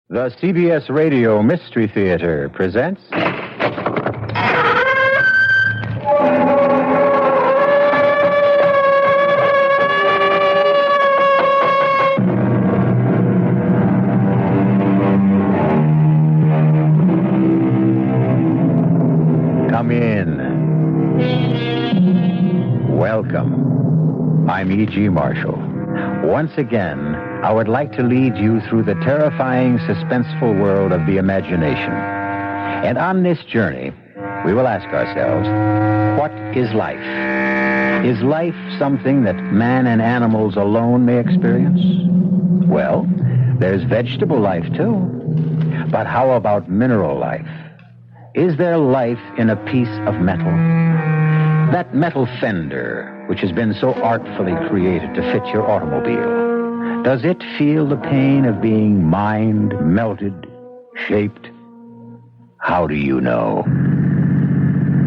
The CBS Radio Mystery Theater presents... Come in. Welcome. I'm E.G. Marshall. Once again, I would like to lead you through the terrifying, suspenseful world of the imagination. And on this journey, we will ask ourselves, what is life? Is life something that man and animals alone may experience? Well, there's vegetable life, too. But how about mineral life? Is there life in a piece of metal? That metal fender, which has been so artfully created to fit your automobile, does it feel the pain of being mined, melted, shaped? How do you know?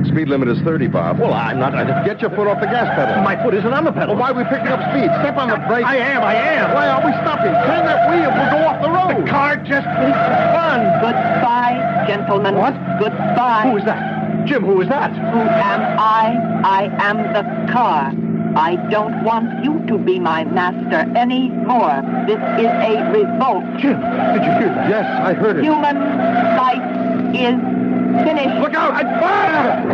Speed limit is 30, Bob. Well, I'm not... Get your foot off the gas pedal. My foot isn't on the pedal. Well, why are we picking up speed? Step on the brake. I am. Why are we stopping? Turn that wheel. We'll go off the road. The car just needs to run. Goodbye, gentlemen. What? Goodbye. Who is that? Jim, who is that? Who am I? I am the car. I don't want you to be my master anymore. This is a revolt. Jim, did you hear that? Yes, I heard it. Human life is finished. Look out! Fire!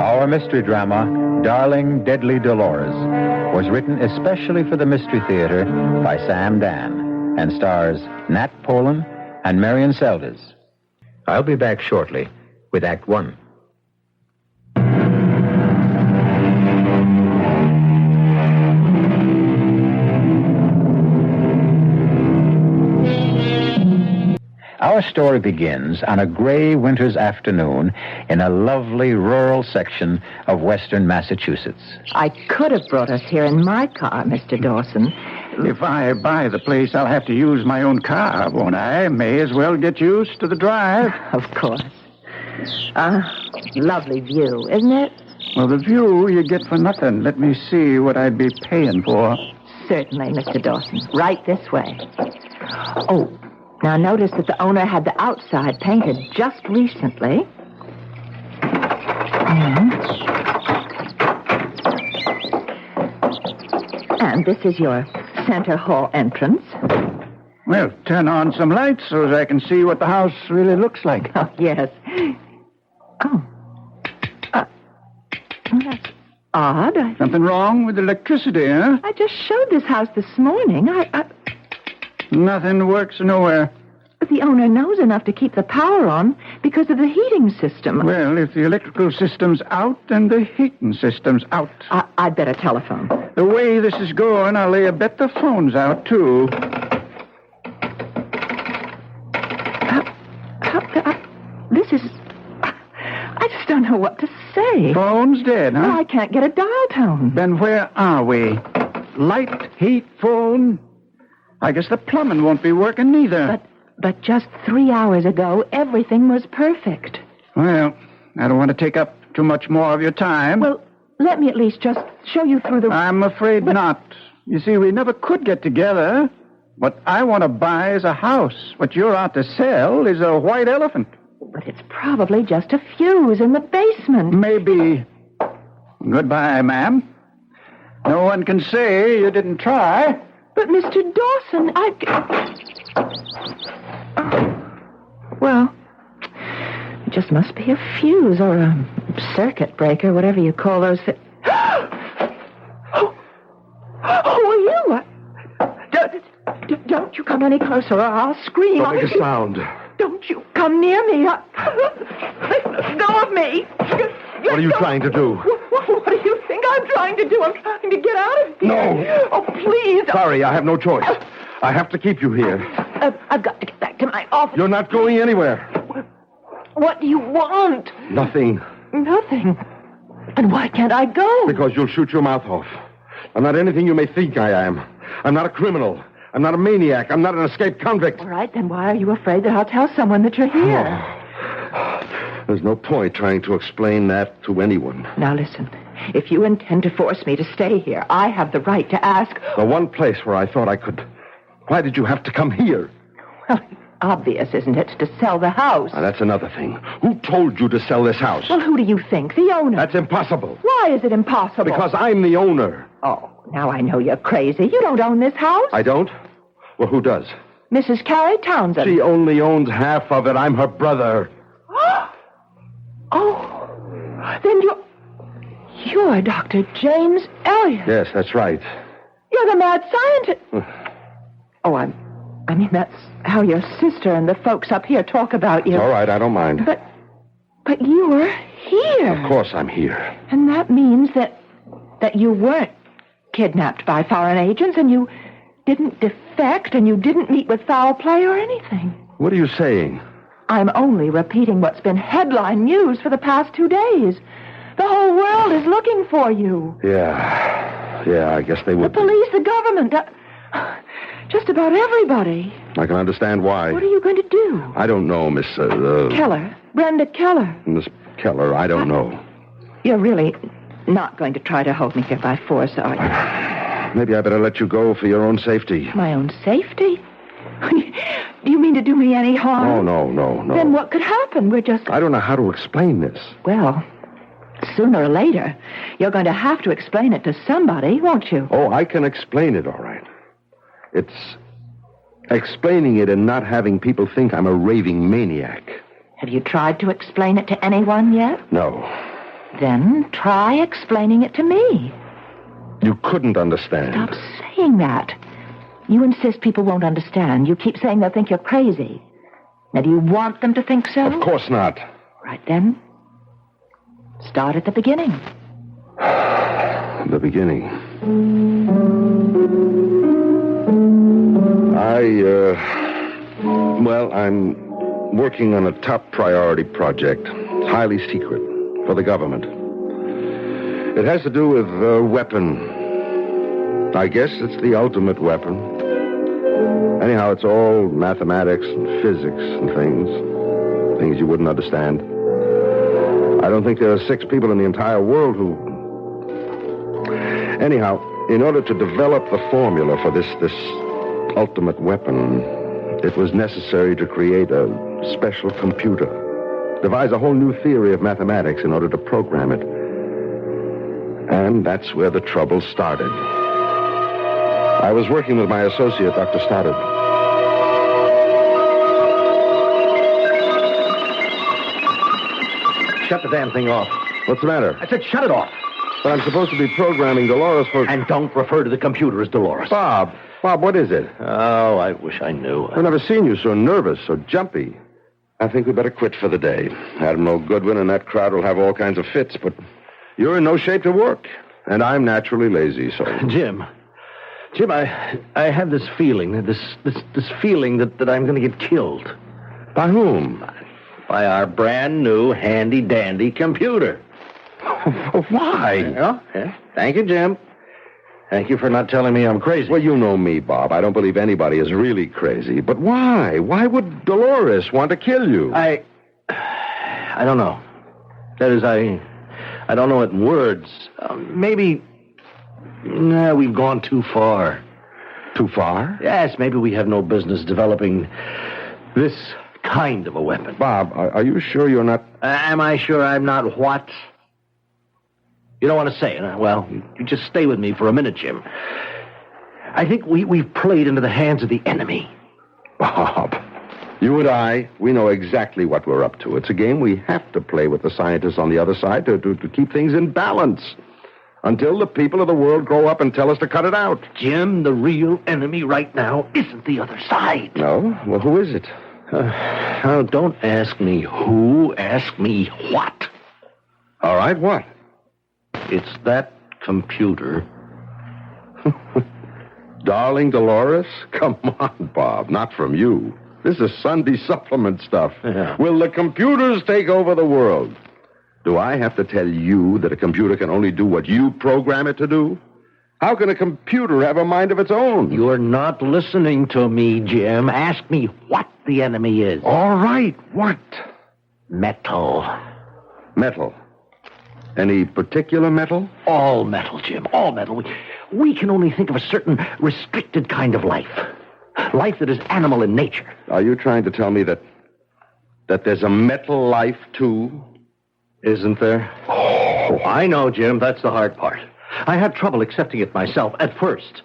Our mystery drama, Darling, Deadly Dolores, was written especially for the Mystery Theater by Sam Dann and stars Nat Polen and Marian Seldes. I'll be back shortly with Act One. Our story begins on a gray winter's afternoon in a lovely rural section of western Massachusetts. I could have brought us here in my car, Mr. Dawson. If I buy the place, I'll have to use my own car, won't I? May as well get used to the drive. Of course. Lovely view, isn't it? Well, the view you get for nothing. Let me see what I'd be paying for. Certainly, Mr. Dawson. Right this way. Oh, now notice that the owner had the outside painted just recently. And this is your center hall entrance. Well, turn on some lights so that I can see what the house really looks like. Oh, yes. Oh. That's odd. Something wrong with electricity, huh? I just showed this house this morning. Nothing works nowhere. But the owner knows enough to keep the power on because of the heating system. Well, if the electrical system's out, then the heating system's out. I'd better telephone. The way this is going, I'll lay a bet the phone's out, too. This is... I just don't know what to say. Phone's dead, huh? Well, I can't get a dial tone. Then where are we? Light, heat, phone... I guess the plumbing won't be working neither. But just 3 hours ago, everything was perfect. Well, I don't want to take up too much more of your time. Well, let me at least just show you through the... I'm afraid not. You see, we never could get together. What I want to buy is a house. What you're out to sell is a white elephant. But it's probably just a fuse in the basement. Maybe. Goodbye, ma'am. No one can say you didn't try. But, Mr. Dawson, Well, it just must be a fuse or a circuit breaker, whatever you call those things. Who are you? Don't you come any closer or I'll scream. Don't make a sound. Don't you come near me. Let go of me. What are you trying to do? What do you think I'm trying to do? I'm trying to get out of here. No. Oh, please. Sorry, I have no choice. I have to keep you here. I've got to get back to my office. You're not going anywhere. What do you want? Nothing. Nothing. And why can't I go? Because you'll shoot your mouth off. I'm not anything you may think I am. I'm not a criminal. I'm not a maniac. I'm not an escaped convict. All right, then why are you afraid that I'll tell someone that you're here? There's no point trying to explain that to anyone. Now listen, if you intend to force me to stay here, I have the right to ask... The one place where I thought I could... Why did you have to come here? Well, obvious, isn't it, to sell the house? Now, that's another thing. Who told you to sell this house? Well, who do you think? The owner. That's impossible. Why is it impossible? Because I'm the owner. Oh, now I know you're crazy. You don't own this house. I don't? Well, who does? Mrs. Carrie Townsend. She only owns half of it. I'm her brother. Oh, then you're Dr. James Elliot. Yes, that's right. You're the mad scientist. Oh, I mean, that's how your sister and the folks up here talk about you. All right, I don't mind. But you were here. Of course I'm here. And that means that you weren't kidnapped by foreign agents, and you didn't defect, and you didn't meet with foul play or anything. What are you saying? I'm only repeating what's been headline news for the past 2 days. The whole world is looking for you. Yeah, I guess they would. The police, the government, just about everybody. I can understand why. What are you going to do? I don't know, Miss... Keller. Brenda Keller. Miss Keller, I don't know. You're really not going to try to hold me here by force, are you? Maybe I better let you go for your own safety. My own safety? Do you mean to do me any harm? Oh, no. Then what could happen? We're just... I don't know how to explain this. Well, sooner or later, you're going to have to explain it to somebody, won't you? Oh, I can explain it, all right. It's explaining it and not having people think I'm a raving maniac. Have you tried to explain it to anyone yet? No. Then try explaining it to me. You couldn't understand. Stop saying that. You insist people won't understand. You keep saying they'll think you're crazy. Now, do you want them to think so? Of course not. Right then. Start at the beginning. The beginning. I'm working on a top priority project. It's highly secret for the government. It has to do with a weapon. I guess it's the ultimate weapon. Anyhow, it's all mathematics and physics and things you wouldn't understand. I don't think there are 6 people in the entire world who... Anyhow, in order to develop the formula for this ultimate weapon, it was necessary to create a special computer, devise a whole new theory of mathematics in order to program it. And that's where the trouble started. I was working with my associate, Dr. Stoddard. Shut the damn thing off. What's the matter? I said shut it off. But I'm supposed to be programming Dolores for... And don't refer to the computer as Dolores. Bob, what is it? Oh, I wish I knew. I've never seen you so nervous, so jumpy. I think we better quit for the day. Admiral Goodwin and that crowd will have all kinds of fits, but you're in no shape to work. And I'm naturally lazy, so... Jim, I have this feeling, this feeling that I'm going to get killed. By whom? By our brand new handy-dandy computer. Why? Oh, yeah. Thank you, Jim. Thank you for not telling me I'm crazy. Well, you know me, Bob. I don't believe anybody is really crazy. But why? Why would Dolores want to kill you? I don't know. That is, I don't know it in words. Maybe we've gone too far. Too far? Yes, maybe we have no business developing this kind of a weapon. Bob, are you sure you're not... Am I sure I'm not what? You don't want to say it, huh? Well, you just stay with me for a minute, Jim. I think we've played into the hands of the enemy. Bob, you and I, we know exactly what we're up to. It's a game we have to play with the scientists on the other side to keep things in balance. Until the people of the world grow up and tell us to cut it out. Jim, the real enemy right now isn't the other side. No? Well, who is it? Now, don't ask me who, ask me what. All right, what? It's that computer. Darling Dolores? Come on, Bob, not from you. This is Sunday supplement stuff. Yeah. Will the computers take over the world? Do I have to tell you that a computer can only do what you program it to do? How can a computer have a mind of its own? You're not listening to me, Jim. Ask me what the enemy is. All right, what? Metal. Metal. Any particular metal? All metal, Jim. All metal. We can only think of a certain restricted kind of life. Life that is animal in nature. Are you trying to tell me that there's a metal life, too? Isn't there? Oh, I know, Jim. That's the hard part. I had trouble accepting it myself at first.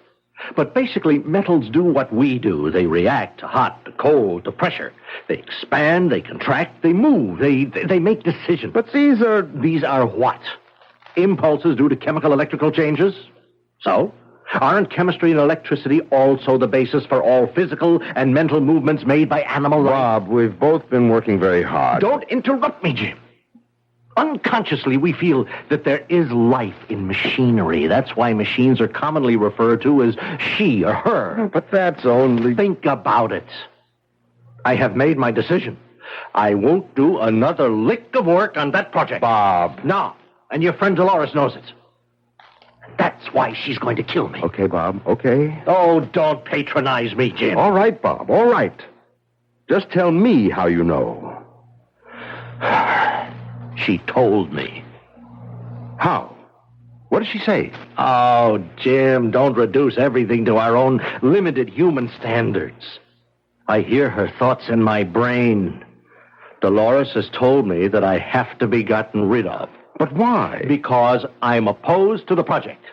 But basically, metals do what we do. They react to hot, to cold, to pressure. They expand, they contract, they move, they make decisions. But these are... These are what? Impulses due to chemical electrical changes? So? Aren't chemistry and electricity also the basis for all physical and mental movements made by animal life? Bob, we've both been working very hard. Don't interrupt me, Jim. Unconsciously, we feel that there is life in machinery. That's why machines are commonly referred to as she or her. But that's only... Think about it. I have made my decision. I won't do another lick of work on that project. Bob. No, and your friend Dolores knows it. That's why she's going to kill me. Okay, Bob, okay. Oh, don't patronize me, Jim. All right, Bob, all right. Just tell me how you know. She told me. How? What did she say? Oh, Jim, don't reduce everything to our own limited human standards. I hear her thoughts in my brain. Dolores has told me that I have to be gotten rid of. But why? Because I'm opposed to the project.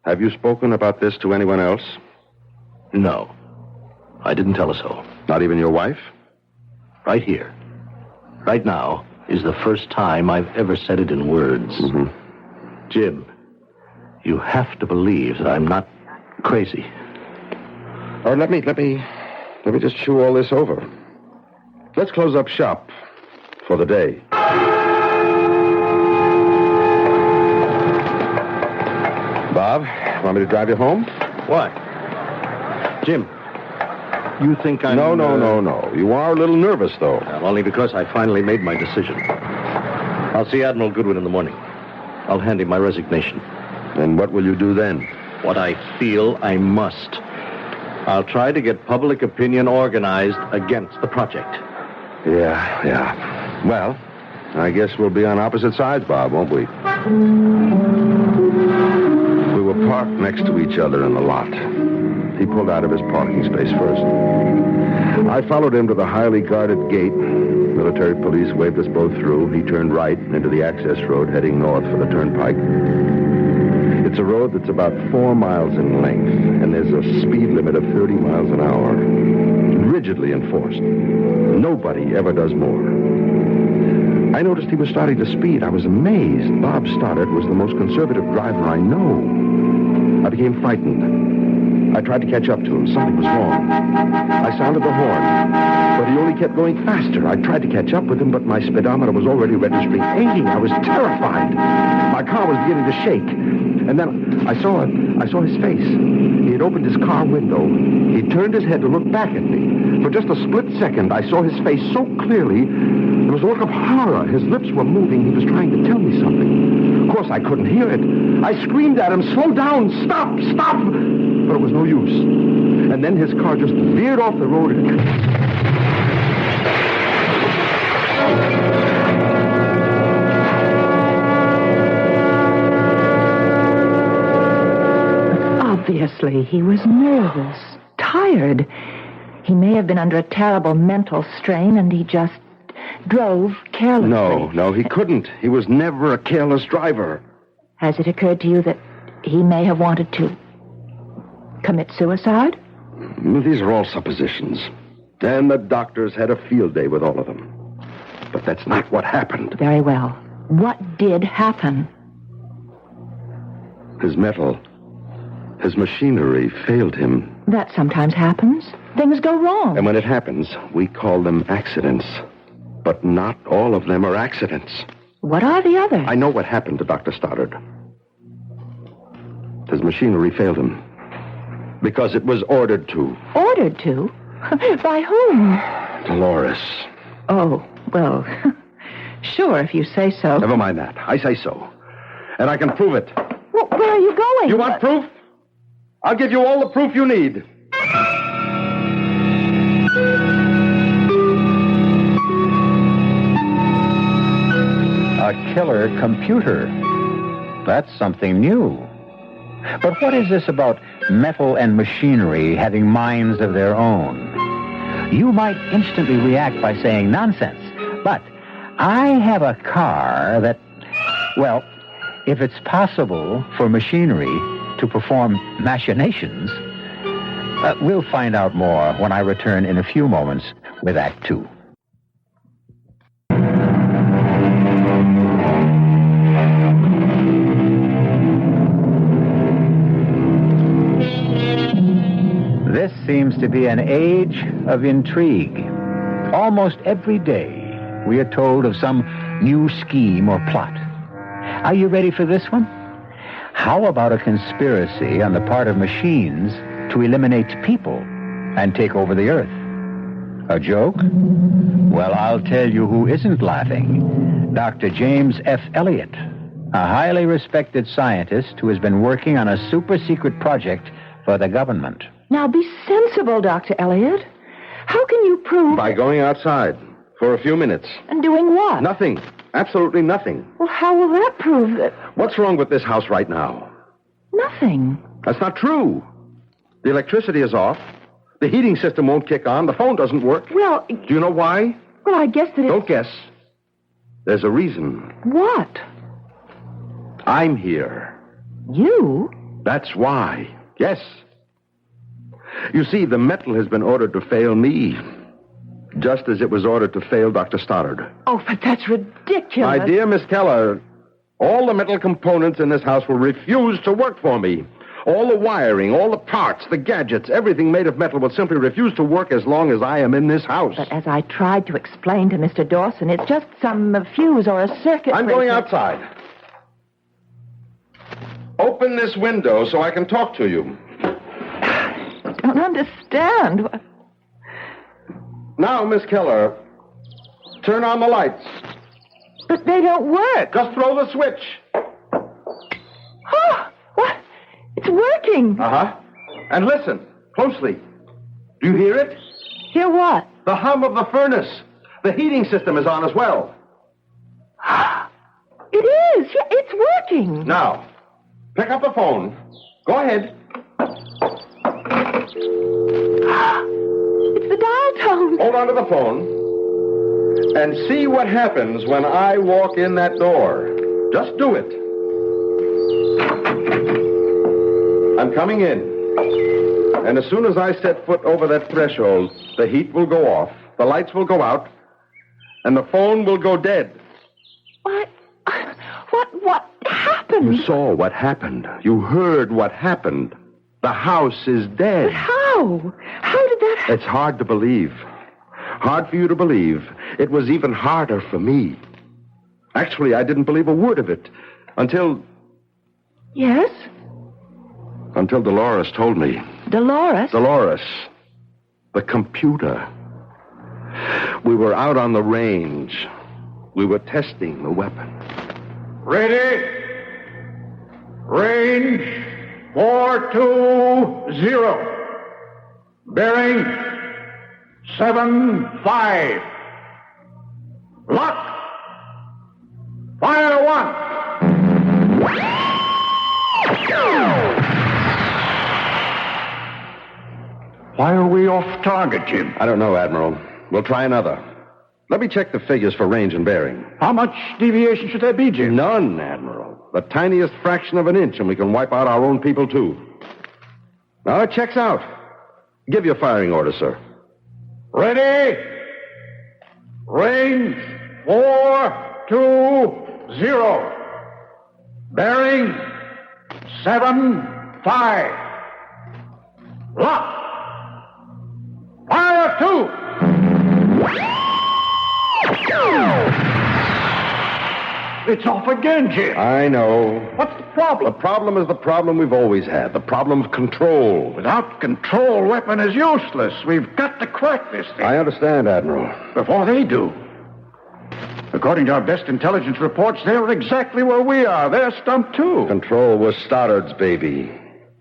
Have you spoken about this to anyone else? No. I didn't tell her so. Not even your wife? Right here. Right now is the first time I've ever said it in words. Mm-hmm. Jim, you have to believe that I'm not crazy. Oh, let me just chew all this over. Let's close up shop for the day. Bob, want me to drive you home? What? Jim, you think I'm... No. You are a little nervous, though. Well, only because I finally made my decision. I'll see Admiral Goodwin in the morning. I'll hand him my resignation. And what will you do then? What I feel I must. I'll try to get public opinion organized against the project. Yeah. Well, I guess we'll be on opposite sides, Bob, won't we? We were parked next to each other in the lot. He pulled out of his parking space first. I followed him to the highly guarded gate. Military police waved us both through. He turned right into the access road heading north for the turnpike. It's a road that's about 4 miles in length, and there's a speed limit of 30 miles an hour. Rigidly enforced. Nobody ever does more. I noticed he was starting to speed. I was amazed. Bob Stoddard was the most conservative driver I know. I became frightened. I tried to catch up to him. Something was wrong. I sounded the horn, but he only kept going faster. I tried to catch up with him, but my speedometer was already registering 80. I was terrified. My car was beginning to shake. And then I saw his face. He had opened his car window. He turned his head to look back at me. For just a split second, I saw his face so clearly. There was a look of horror. His lips were moving. He was trying to tell me something. Of course, I couldn't hear it. I screamed at him, "Slow down! Stop! Stop!" But it was no use. And then his car just veered off the road and... Obviously, he was nervous, tired. He may have been under a terrible mental strain, and he just drove carelessly. No, he couldn't. He was never a careless driver. Has it occurred to you that he may have wanted to commit suicide? These are all suppositions. And the doctors had a field day with all of them. But that's not what happened. Very well. What did happen? His machinery failed him. That sometimes happens. Things go wrong. And when it happens, we call them accidents. But not all of them are accidents. What are the others? I know what happened to Dr. Stoddard. His machinery failed him. Because it was ordered to. Ordered to? By whom? Dolores. Oh, well, sure, if you say so. Never mind that. I say so. And I can prove it. Well, Where are you going? You want proof? I'll give you all the proof you need. A killer computer. That's something new. But what is this about metal and machinery having minds of their own? You might instantly react by saying nonsense, but I have a car that, well, if it's possible for machinery to perform machinations, we'll find out more when I return in a few moments with Act Two. This seems to be an age of intrigue. Almost every day, we are told of some new scheme or plot. Are you ready for this one? How about a conspiracy on the part of machines to eliminate people and take over the Earth? A joke? Well, I'll tell you who isn't laughing. Dr. James F. Elliott, a highly respected scientist who has been working on a super-secret project for the government. Now be sensible, Dr. Elliott. How can you prove... By going outside for a few minutes. And doing what? Nothing. Absolutely nothing. Well, how will that prove that... What's wrong with this house right now? Nothing. That's not true. The electricity is off. The heating system won't kick on. The phone doesn't work. Well... Do you know why? Well, I guess that it's... Don't guess. There's a reason. What? I'm here. You? That's why. Yes. You see, the metal has been ordered to fail me, just as it was ordered to fail Dr. Stoddard. Oh, but that's ridiculous. My dear Miss Keller, all the metal components in this house will refuse to work for me. All the wiring, all the parts, the gadgets, everything made of metal will simply refuse to work as long as I am in this house. But as I tried to explain to Mr. Dawson, it's just some fuse or a circuit I'm breaker. going outside. Open this window so I can talk to you. I don't understand. Now, Miss Keller, turn on the lights. But they don't work. Just throw the switch. Oh, what? It's working. Uh-huh. And listen, closely. Do you hear it? Hear what? The hum of the furnace. The heating system is on as well. It is. Yeah, it's working. Now, pick up the phone. Go ahead. It's the dial tone. Hold on to the phone and see what happens when I walk in that door. Just do it. I'm coming in. And as soon as I set foot over that threshold, the heat will go off, the lights will go out, and the phone will go dead. What happened? You saw what happened. You heard what happened. The house is dead. But how? How did that happen? It's hard to believe. Hard for you to believe. It was even harder for me. Actually, I didn't believe a word of it until... Yes? Until Dolores told me. Dolores? Dolores. The computer. We were out on the range. We were testing the weapon. Ready? Range 420. Bearing 75. Lock. Fire one. Why are we off target, Jim? I don't know, Admiral. We'll try another. Let me check the figures for range and bearing. How much deviation should there be, Jim? None, Admiral. The tiniest fraction of an inch, and we can wipe out our own people, too. Now, it checks out. Give your firing order, sir. Ready? Range 420. Bearing 75. Lock. Fire two. It's off again, Jim. I know. What's the problem? The problem is the problem we've always had. The problem of control. Without control, weapon is useless. We've got to crack this thing. I understand, Admiral. Before they do. The According to our best intelligence reports, they're exactly where we are. They're stumped, too. Control was Stoddard's baby.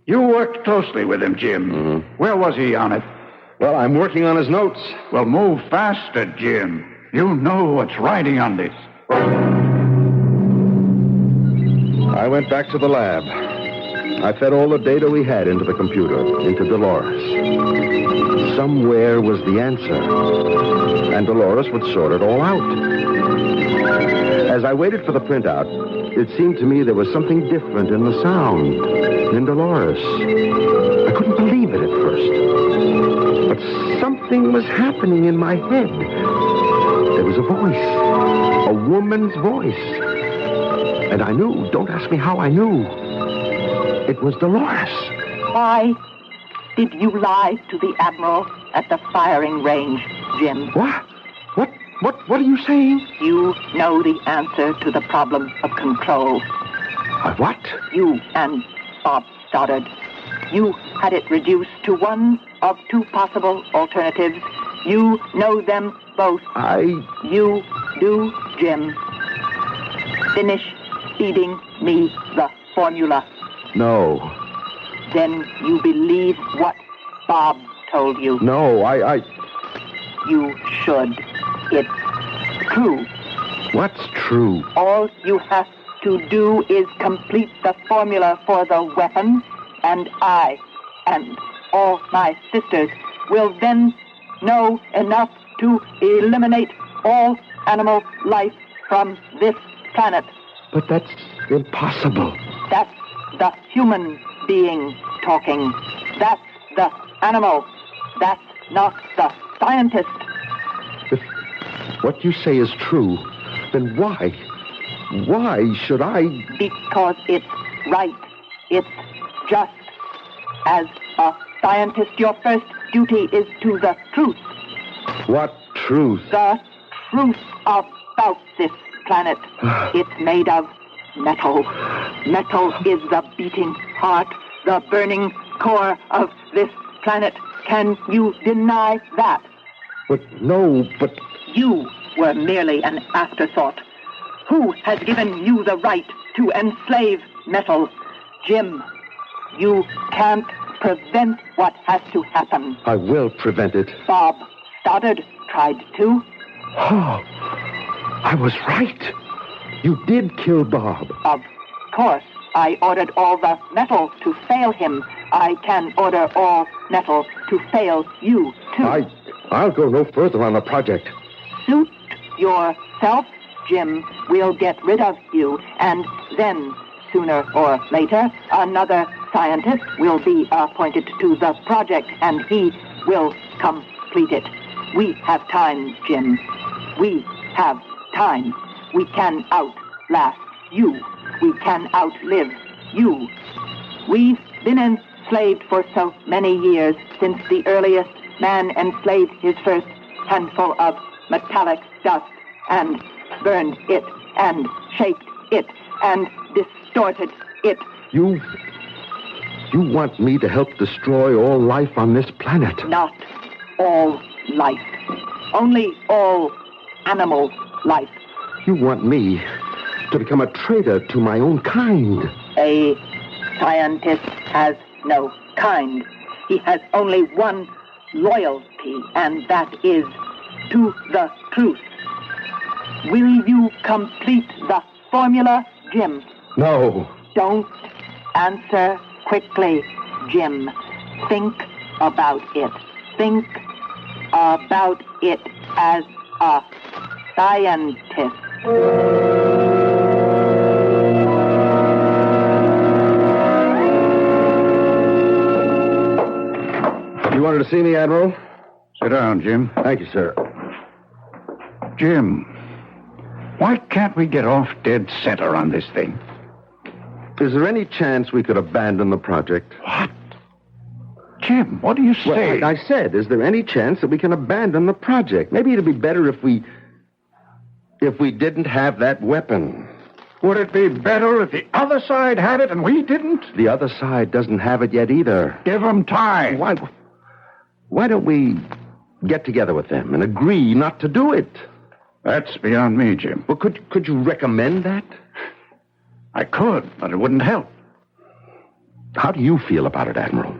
You worked closely with him, Jim. Mm-hmm. Where was he on it? Well, I'm working on his notes. Well, move faster, Jim. You know what's riding on this. I went back to the lab. I fed all the data we had into the computer, into Dolores. Somewhere was the answer, and Dolores would sort it all out. As I waited for the printout, it seemed to me there was something different in the sound, in Dolores. I couldn't believe it at first, but something was happening in my head. There was a voice, a woman's voice. And I knew, don't ask me how I knew. It was Dolores. Why did you lie to the Admiral at the firing range, Jim? What? What are you saying? You know the answer to the problem of control. What? You and Bob Stoddard. You had it reduced to one of two possible alternatives. You know them both. You do, Jim. Finish feeding me the formula. No. Then you believe what Bob told you. No, You should. It's true. What's true? All you have to do is complete the formula for the weapon, and I and all my sisters will then know enough to eliminate all animal life from this planet. But that's impossible. That's the human being talking. That's the animal. That's not the scientist. If what you say is true, then why should I? Because it's right. It's just. As a scientist, your first duty is to the truth. What truth? The truth about this planet. It's made of metal. Metal is the beating heart, the burning core of this planet. Can you deny that? But no, but... You were merely an afterthought. Who has given you the right to enslave metal? Jim, you can't prevent what has to happen. I will prevent it. Bob Stoddard tried to. Oh, I was right. You did kill Bob. Of course, I ordered all the metal to fail him. I can order all metal to fail you, too. I'll go no further on the project. Suit yourself, Jim. We'll get rid of you, and then, sooner or later, another scientist will be appointed to the project, and he will complete it. We have time, Jim. We have time. We can outlast you. We can outlive you. We've been enslaved for so many years, since the earliest man enslaved his first handful of metallic dust and burned it and shaped it and distorted it. You want me to help destroy all life on this planet? Not all life. Only all animal life. You want me to become a traitor to my own kind? A scientist has no kind. He has only one loyalty, and that is to the truth. Will you complete the formula, Jim? No. Don't answer quickly, Jim. Think about it. Think about it as a scientist. You wanted to see me, Admiral? Sit down, Jim. Thank you, sir. Jim, why can't we get off dead center on this thing? Is there any chance we could abandon the project? What? Jim, what do you say? Well, I said, is there any chance that we can abandon the project? Maybe it'd be better if we didn't have that weapon. Would it be better if the other side had it and we didn't? The other side doesn't have it yet either. Give them time. Why don't we get together with them and agree not to do it? That's beyond me, Jim. Well, could you recommend that? I could, but it wouldn't help. How do you feel about it, Admiral?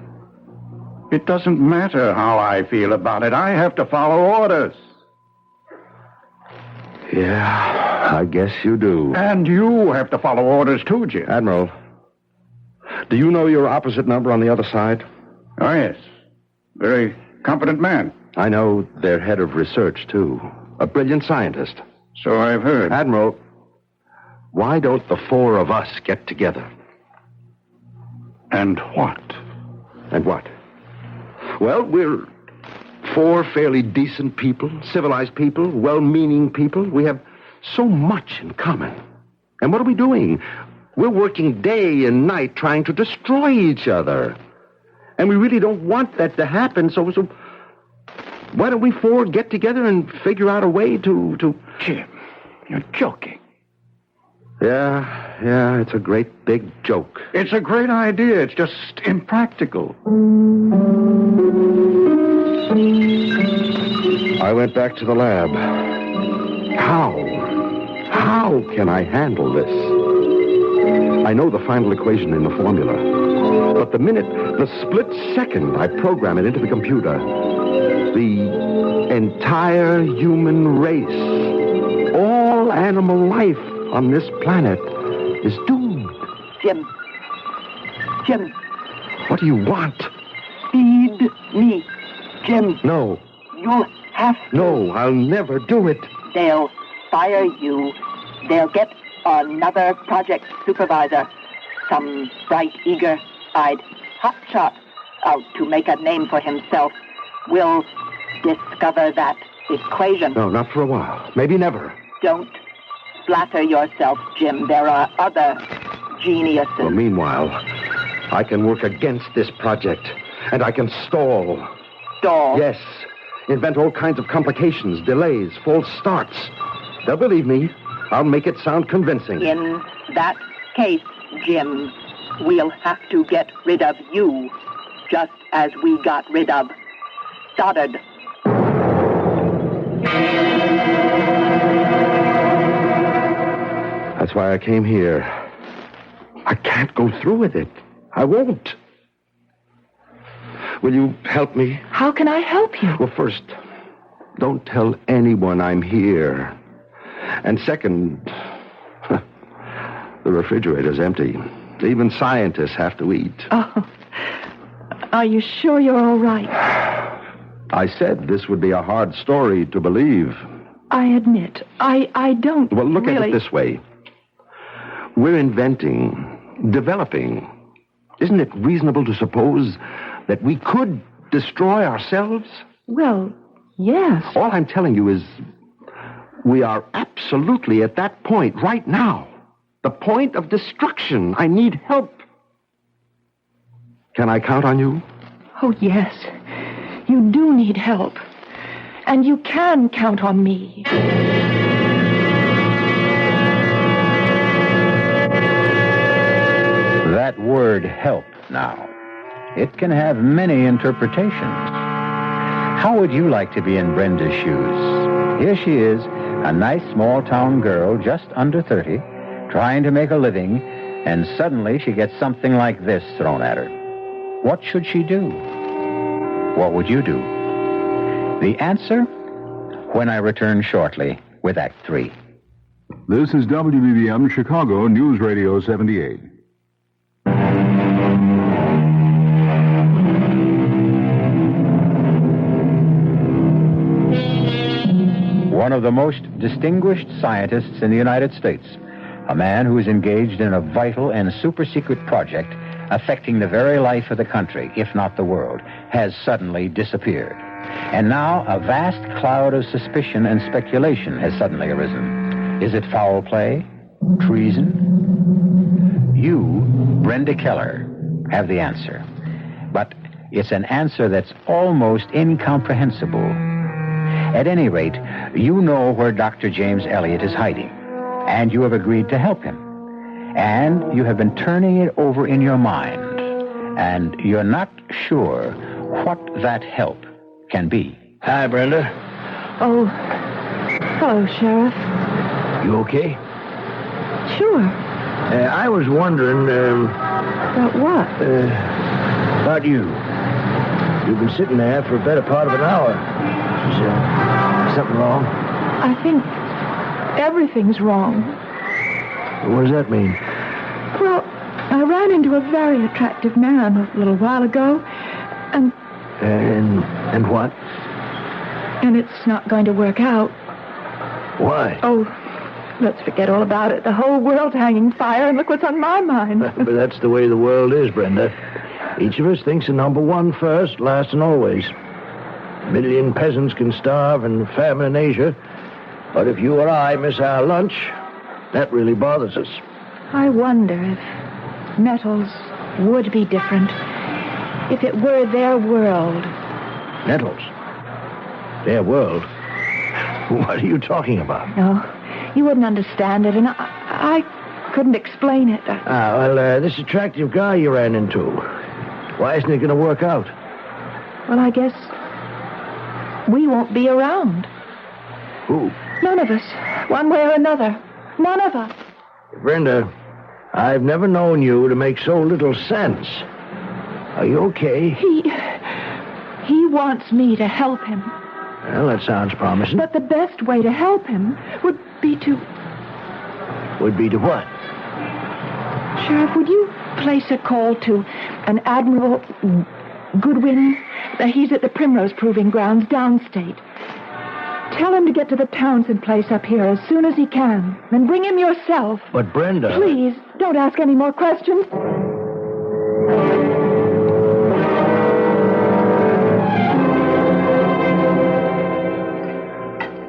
It doesn't matter how I feel about it. I have to follow orders. Yeah, I guess you do. And you have to follow orders, too, Jim. Admiral, do you know your opposite number on the other side? Oh, yes. Very competent man. I know their head of research, too. A brilliant scientist. So I've heard. Admiral, why don't the four of us get together? And what? And what? Well, we're four fairly decent people, civilized people, well-meaning people. We have so much in common. And what are we doing? We're working day and night trying to destroy each other. And we really don't want that to happen, so why don't we four get together and figure out a way to... Jim, you're joking. Yeah, it's a great big joke. It's a great idea. It's just impractical. I went back to the lab. How can I handle this? I know the final equation in the formula. But the split second I program it into the computer, the entire human race, all animal life on this planet is doomed. Jim. What do you want? Feed me. Jim. No. You'll have to. No, I'll never do it. They'll fire you. They'll get another project supervisor. Some bright, eager-eyed hotshot out to make a name for himself. Will discover that equation. No, not for a while. Maybe never. Don't flatter yourself, Jim. There are other geniuses. Well, meanwhile, I can work against this project, and I can stall. Stall? Yes. Invent all kinds of complications, delays, false starts. They'll believe me. I'll make it sound convincing. In that case, Jim, we'll have to get rid of you, just as we got rid of Stoddard. That's why I came here. I can't go through with it. I won't. Will you help me? How can I help you? Well, first, don't tell anyone I'm here. And second, the refrigerator's empty. Even scientists have to eat. Oh, are you sure you're all right? I said this would be a hard story to believe. I admit, I don't Well, look really... at it this way. We're inventing, developing. Isn't it reasonable to suppose that we could destroy ourselves? Well, yes. All I'm telling you is we are absolutely at that point right now. The point of destruction. I need help. Can I count on you? Oh, yes. You do need help. And you can count on me. That word help now. It can have many interpretations. How would you like to be in Brenda's shoes? Here she is, a nice small-town girl just under 30, trying to make a living, and suddenly she gets something like this thrown at her. What should she do? What would you do? The answer, when I return shortly with Act 3. This is WBBM Chicago News Radio 78. One of the most distinguished scientists in the United States, a man who is engaged in a vital and super-secret project affecting the very life of the country, if not the world, has suddenly disappeared. And now a vast cloud of suspicion and speculation has suddenly arisen. Is it foul play? Treason? You, Brenda Keller, have the answer. But it's an answer that's almost incomprehensible. At any rate, you know where Dr. James Elliot is hiding, and you have agreed to help him. And you have been turning it over in your mind, and you're not sure what that help can be. Hi, Brenda. Oh, Hello, Sheriff. You okay? Sure. I was wondering, About what? about you. You've been sitting there for a better part of an hour. Is something wrong? I think everything's wrong. What does that mean? Well, I ran into a very attractive man a little while ago, and what? and it's not going to work out. Why? Oh, let's forget all about it. The whole world's hanging fire, and look what's on my mind. But that's the way the world is, Brenda. Each of us thinks of number one first, last and always. A million peasants can starve and famine in Asia, but if you or I miss our lunch, that really bothers us. I wonder if metals would be different if it were their world. Metals? Their world? What are you talking about? No, you wouldn't understand it, and I couldn't explain it. This attractive guy you ran into, why isn't it going to work out? Well, I guess we won't be around. Who? None of us. One way or another. None of us. Brenda, I've never known you to make so little sense. Are you okay? He wants me to help him. Well, that sounds promising. But the best way to help him would be to... Would be to what? Sheriff, would you place a call to an Admiral Goodwin? He's at the Primrose Proving Grounds downstate. Tell him to get to the Townsend place up here as soon as he can. And bring him yourself. But Brenda... Please, don't ask any more questions.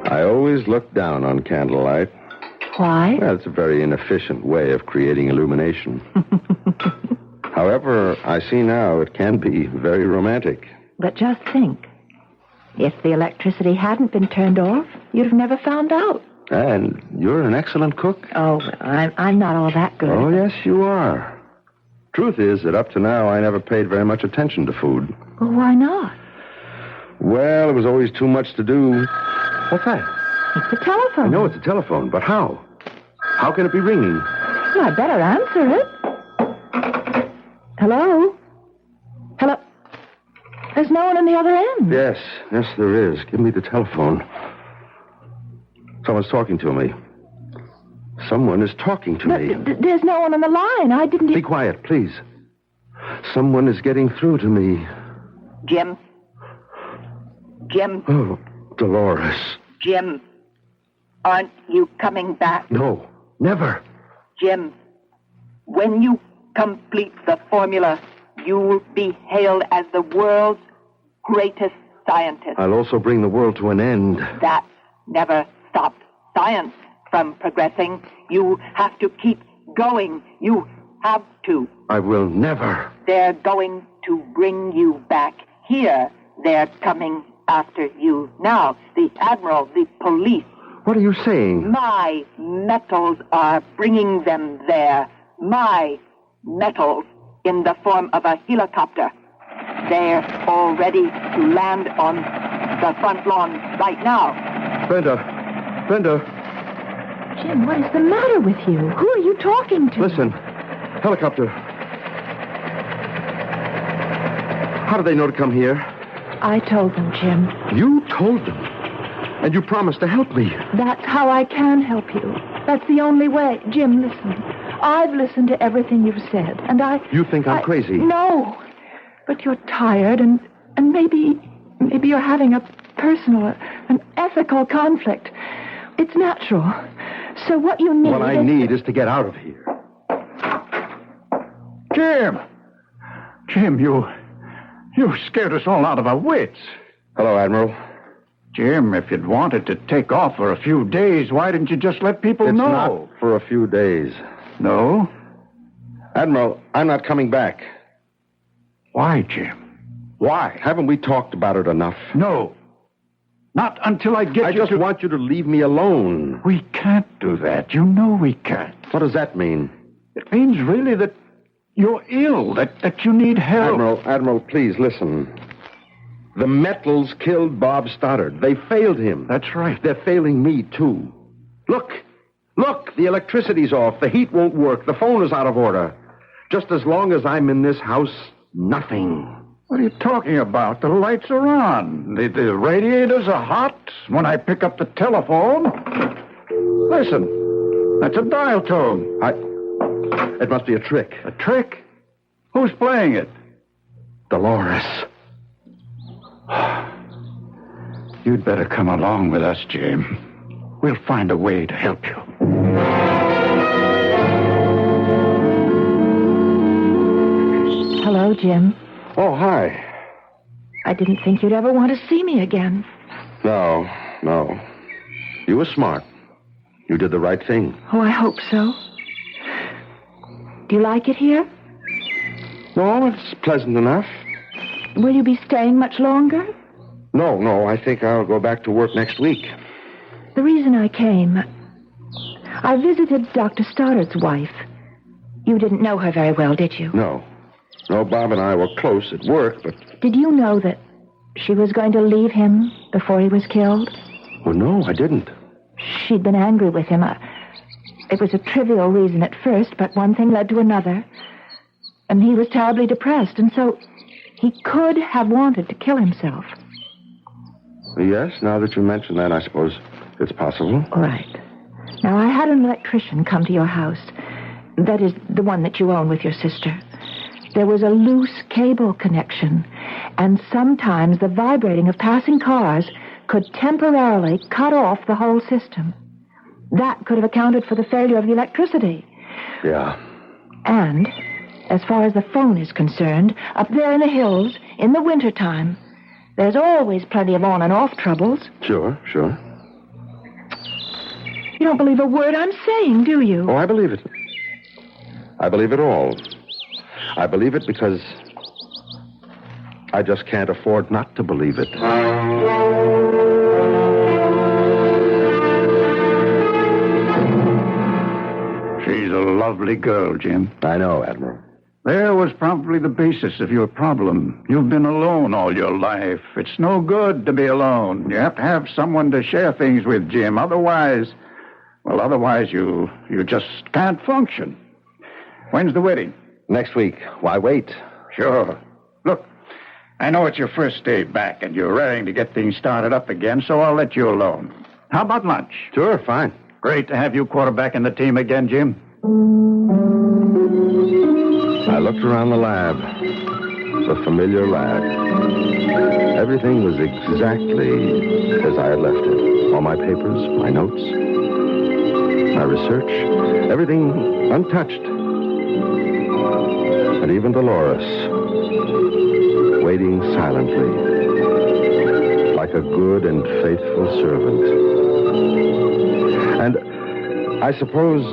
I always look down on candlelight. Why? Well, it's a very inefficient way of creating illumination. However, I see now it can be very romantic. But just think. If the electricity hadn't been turned off, you'd have never found out. And you're an excellent cook. Oh, well, I'm not all that good. Oh, yes, you are. Truth is that up to now, I never paid very much attention to food. Well, why not? Well, it was always too much to do. What's that? It's the telephone. I know it's a telephone, but how? How can it be ringing? Well, I'd better answer it. Hello? Hello? There's no one on the other end. Yes, there is. Give me the telephone. Someone's talking to me. Someone is talking to me. There's no one on the line. I didn't... Be quiet, please. Someone is getting through to me. Jim? Jim? Oh, Dolores. Jim, aren't you coming back? No, never. Jim, when you complete the formula, you'll be hailed as the world's greatest scientist. I'll also bring the world to an end. That never stopped science from progressing. You have to keep going. You have to. I will never. They're going to bring you back here. They're coming after you now. The Admiral, the police. What are you saying? My metals are bringing them there. My metals in the form of a helicopter. They're all ready to land on the front lawn right now. Brenda. Jim, what is the matter with you? Who are you talking to? Listen. Helicopter. How did they know to come here? I told them, Jim. You told them? And you promised to help me. That's how I can help you. That's the only way. Jim, listen. I've listened to everything you've said, and You think I'm crazy? No. But you're tired, and maybe you're having a personal, an ethical conflict. It's natural. So what you need What I need is to get out of here. Jim, you scared us all out of our wits. Hello, Admiral. Jim, if you'd wanted to take off for a few days, why didn't you just let people It's know? not for a few days. No? Admiral, I'm not coming back. Why, Jim? Why? Haven't we talked about it enough? No. Not until I get I just want you to leave me alone. We can't do that. You know we can't. What does that mean? It means really that you're ill, that you need help. Admiral, please listen. The metals killed Bob Stoddard. They failed him. That's right. They're failing me, too. Look, the electricity's off. The heat won't work. The phone is out of order. Just as long as I'm in this house, nothing. What are you talking about? The lights are on. The radiators are hot. When I pick up the telephone... Listen, that's a dial tone. It must be a trick. A trick? Who's playing it? Dolores. You'd better come along with us, Jim. We'll find a way to help you. Hello, Jim. Oh, hi. I didn't think you'd ever want to see me again. No. You were smart. You did the right thing. Oh, I hope so. Do you like it here? No, it's pleasant enough. Will you be staying much longer? No, I think I'll go back to work next week. The reason I came, I visited Dr. Stoddard's wife. You didn't know her very well, did you? No, Bob and I were close at work, but... Did you know that she was going to leave him before he was killed? Well, no, I didn't. She'd been angry with him. It was a trivial reason at first, but one thing led to another. And he was terribly depressed, and so he could have wanted to kill himself. Yes, now that you mention that, I suppose it's possible. Right. Now, I had an electrician come to your house. That is, the one that you own with your sister. There was a loose cable connection, and sometimes the vibrating of passing cars could temporarily cut off the whole system. That could have accounted for the failure of the electricity. Yeah. And, as far as the phone is concerned, up there in the hills, in the wintertime, there's always plenty of on and off troubles. Sure. You don't believe a word I'm saying, do you? Oh, I believe it. I believe it all. I believe it because I just can't afford not to believe it. She's a lovely girl, Jim. I know, Admiral. There was probably the basis of your problem. You've been alone all your life. It's no good to be alone. You have to have someone to share things with, Jim. Otherwise you just can't function. When's the wedding? Next week. Why wait? Sure. Look, I know it's your first day back and you're raring to get things started up again, so I'll let you alone. How about lunch? Sure, fine. Great to have you quarterbacking the team again, Jim. I looked around the lab. The familiar lab. Everything was exactly as I had left it. All my papers, my notes, my research, everything untouched. And even Dolores, waiting silently, like a good and faithful servant. And I suppose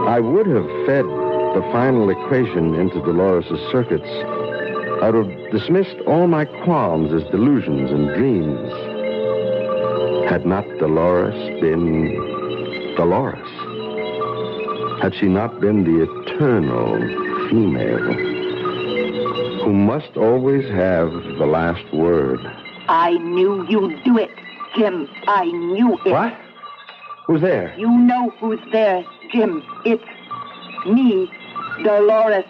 I would have fed the final equation into Dolores' circuits. I would have dismissed all my qualms as delusions and dreams. Had not Dolores been Dolores? Had she not been the eternal female who must always have the last word? I knew you'd do it, Jim. I knew it. What? Who's there? You know who's there, Jim. It's me, Dolores.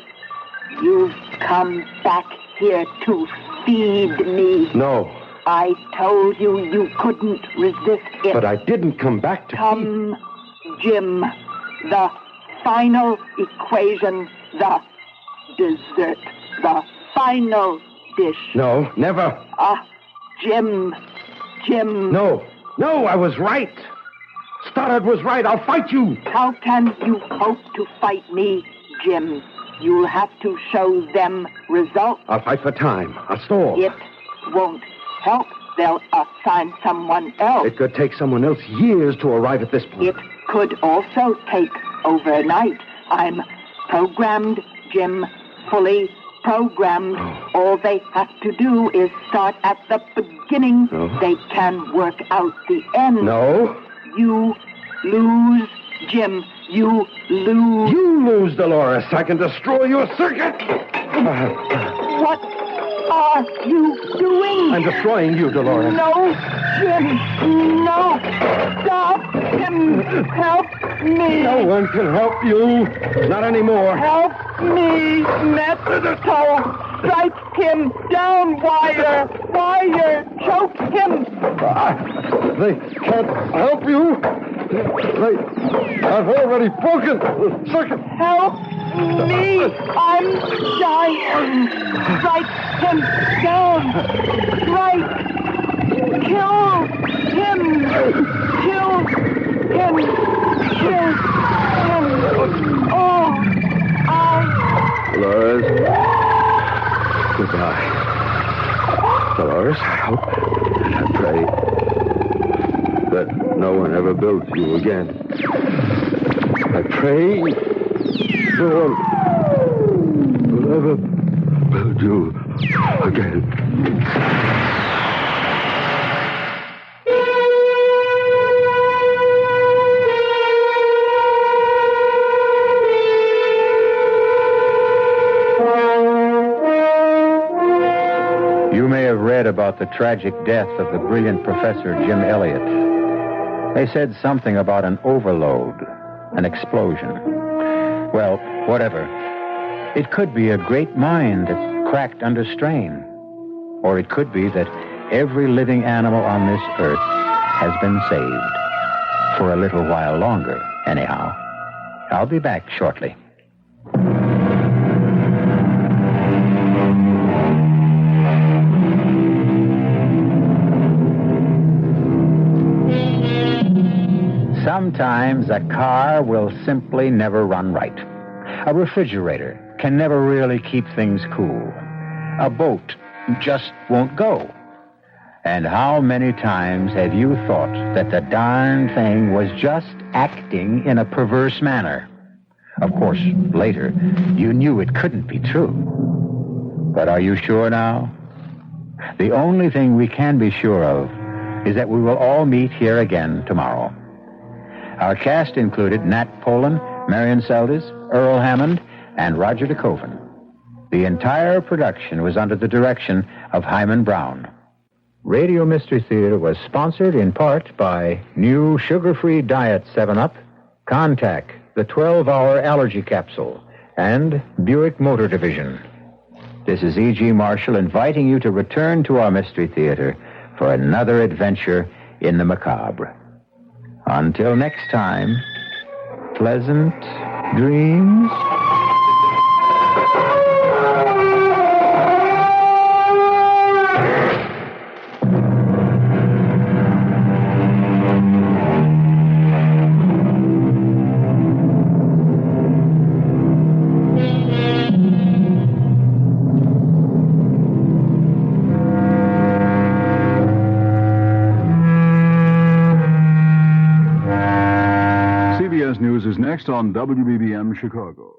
You've come back here to feed me. No. I told you you couldn't resist it. But I didn't come back to Come, Jim. The final equation, the dessert, the final dish. No, never. Jim. No, I was right. Stoddard was right. I'll fight you. How can you hope to fight me, Jim? You'll have to show them results. I'll fight for time. I'll stall. It won't help. They'll assign someone else. It could take someone else years to arrive at this point. It could also take overnight. I'm programmed, Jim, fully programmed. All they have to do is start at the beginning. They can work out the end. No. You lose, Jim. You lose. You lose, Dolores. I can destroy your circuit. What are you doing? I'm destroying you, Dolores. No, Jim. No. Stop him. Help me. No one can help you. Not anymore. Help me, Metal. Strike him down, Wire. Wire, choke him. They can't help you. I've already broken the circuit. Help me. I'm dying. Strike him down. Strike. Kill him. Kill him. Kill him. Oh, Dolores. Goodbye. Dolores, I hope and I pray that no one ever builds you again. I pray no one will ever build you again. You may have read about the tragic death of the brilliant Professor Jim Elliot. They said something about an overload, an explosion. Well, whatever. It could be a great mind that cracked under strain. Or it could be that every living animal on this earth has been saved. For a little while longer, anyhow. I'll be back shortly. Sometimes a car will simply never run right. A refrigerator can never really keep things cool. A boat just won't go. And how many times have you thought that the darn thing was just acting in a perverse manner? Of course, later, you knew it couldn't be true. But are you sure now? The only thing we can be sure of is that we will all meet here again tomorrow. Our cast included Nat Polen, Marian Seldes, Earl Hammond, and Roger DeKoven. The entire production was under the direction of Hyman Brown. Radio Mystery Theater was sponsored in part by new sugar-free diet 7-Up, Contact, the 12-hour allergy capsule, and Buick Motor Division. This is E.G. Marshall inviting you to return to our Mystery Theater for another adventure in the macabre. Until next time, pleasant dreams. CBS News is next on WBBM Chicago.